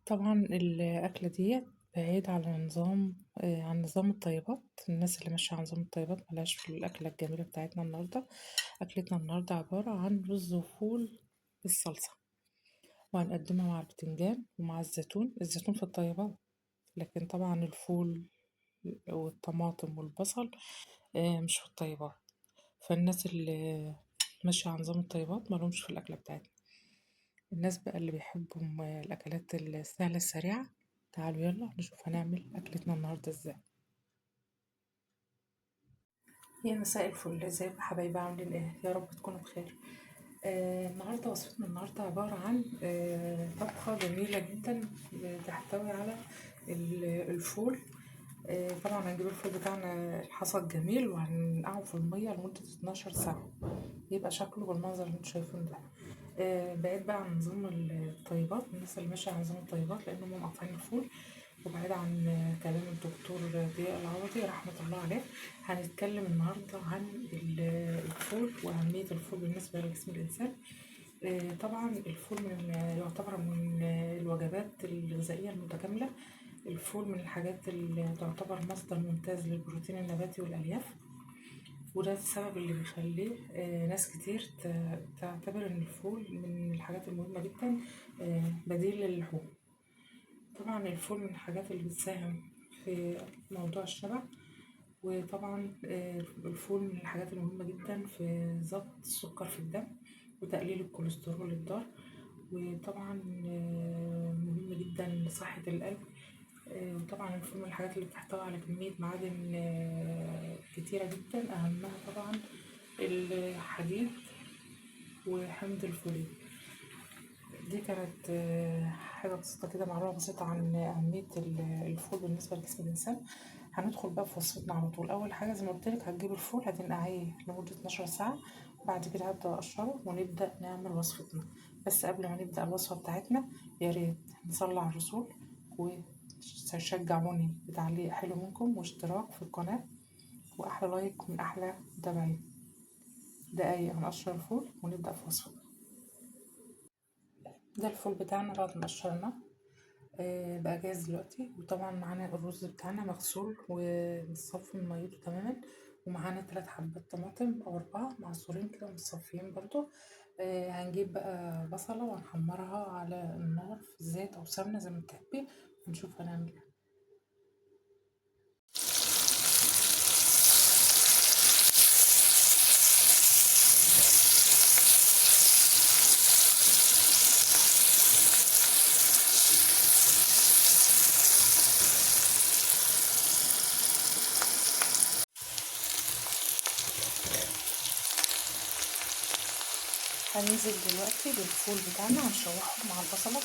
طبعًا الأكلة ديّة بعيد على نظام عن نظام الطيبات، الناس اللي ماشية على نظام الطيبات ما لهاش في الأكلة الجميلة بتاعتنا النهارده. أكلتنا النهارده عبارة عن رز وفول بالصلصة، وهنقدمها مع البتنجان ومع الزيتون، الزيتون في الطيبات، لكن طبعًا الفول والطماطم والبصل مش في الطيبات، فالناس اللي ماشية على نظام الطيبات ما لهمش في الأكلة بتاعتنا. الناس بقى اللي بيحبوا الأكلات السهلة السريعة، تعالوا يلا نشوف هنعمل أكلتنا النهاردة ازاي. يا مساء الفل، ازيكم يا حبايبي؟ عاملين ايه؟ يا رب تكونوا بخير. النهاردة وصفتنا النهاردة عبارة عن طبخة جميلة جدا تحتوي على الفول. طبعا هنجيب الفول بتاعنا الحصى الجميل وهننقعه في المية لمدة 12 ساعة، يبقى شكله بالمنظر اللي انتوا شايفينه ده. بعيد بقى عن نظام الطيبات، الناس اللي ماشية على نظام الطيبات لأنهم مقاطعين الفول، وبعيد عن كلام الدكتور ضياء العوضي رحمة الله عليه. هنتكلم النهاردة عن الفول وأهمية الفول بالنسبة لجسم الإنسان. طبعا الفول يعتبر من الوجبات الغذائية المتكاملة. الفول من الحاجات اللي تعتبر مصدر ممتاز للبروتين النباتي والألياف، وده السبب اللي بيخليه ناس كتير تعتبر إن الفول من الحاجات المهمة جدا، بديل للحوم. طبعا الفول من الحاجات اللي بتساهم في موضوع الشبع، وطبعا الفول من الحاجات المهمة جدا في ضبط السكر في الدم وتقليل الكوليسترول الضار، وطبعا مهم جدا لصحة القلب. وطبعا الفول من الحاجات اللي بتحتوي على كمية معادن كتيرة جدا، أهمها طبعا الحديد وحمض الفوليك. دي كانت حاجة بسيطة كده، معلومة بسيطة عن أهمية الفول بالنسبة لجسم الإنسان. هندخل بقى في وصفتنا على طول. أول حاجة زي ما قلت لك، هتجيب الفول هتنقعيه لمدة 12 ساعة، بعد كده هبدأ أقشره ونبدأ نعمل وصفتنا. بس قبل ما نبدأ الوصفة بتاعتنا، يا ريت نصلي على الرسول وشجعوني بتعليق حلو منكم واشتراك في القناة وأحلى لايك من أحلى متابعين. دقايق هنقشر الفول ونبدأ في وصفتنا. ده الفول بتاعنا بعد ما قشرناه بقى جاهز دلوقتي، وطبعا معانا الرز بتاعنا مغسول ومتصفي من ميته تماما، ومعانا 3 حبات طماطم او 4 معصورين كده متصفيين برضو. هنجيب بقى بصلة وهنحمرها على النار في زيت او سمنة زي ما تحبي، ونشوف هنعمل ايه. هننزل دلوقتي بالفول بتاعنا هنشوحه مع البصلة.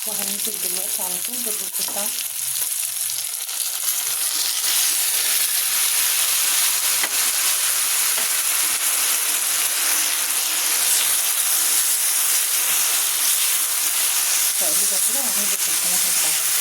وهننزل دلوقتي على طول بالرز بتاعنا. تقليبة كده وهننزل في الطماطم بتاعتنا.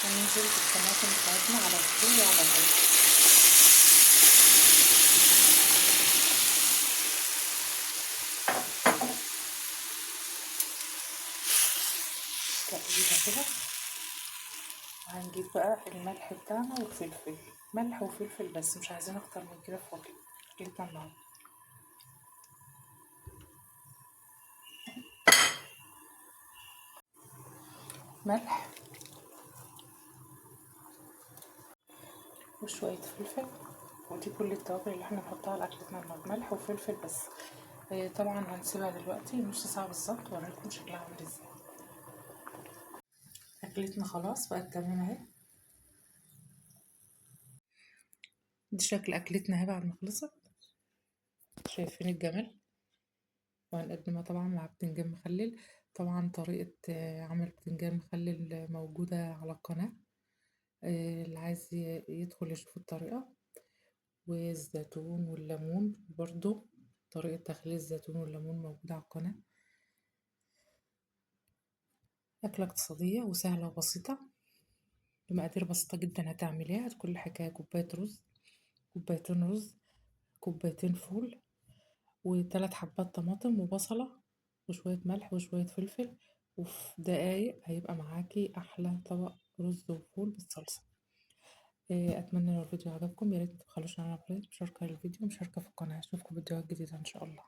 هننزل بالطماطم بتاعتنا على الفول وعلى الرز. تقليبة كده، وهنجيب بقى الملح بتاعنا والفلفل، ملح وفلفل بس، مش عايزين اكتر من كده في اكلتنا النهارده. ملح وشوية فلفل، ودي كل التوابل اللي احنا نحطها على اكلتنا النهارده، ملح وفلفل بس. طبعا هنسيبها دلوقتي نص ساعة بالظبط وأوريلكم شكلها عامل ازاي. أكلتنا خلاص بقت تمام اهي. دي شكل أكلتنا اهي بعد ما خلصت، شايفين الجمال. وهنقدمها طبعا مع بتنجان مخلل. طبعا طريقة عمل بتنجان مخلل موجودة على القناة، اللي عايز يدخل يشوف الطريقة. والزيتون والليمون برضو، طريقة تخليل الزيتون والليمون موجودة على القناة. أكلة اقتصادية وسهلة وبسيطة، بمقادير بسيطة جدا هتعمليها. كل حكاية كوباية رز، كوبايتين رز، كوبايتين فول، وثلاث حبات طماطم وبصلة وشوية ملح وشوية فلفل. وفي دقايق هيبقى معاكي أحلى طبق رز وفول بالصلصة. أتمنى لو الفيديو عجبكم، ياريت متبخلوش على مشاركة الفيديو ومشاركة في القناة. أشوفكم فيديوهات جديدة إن شاء الله.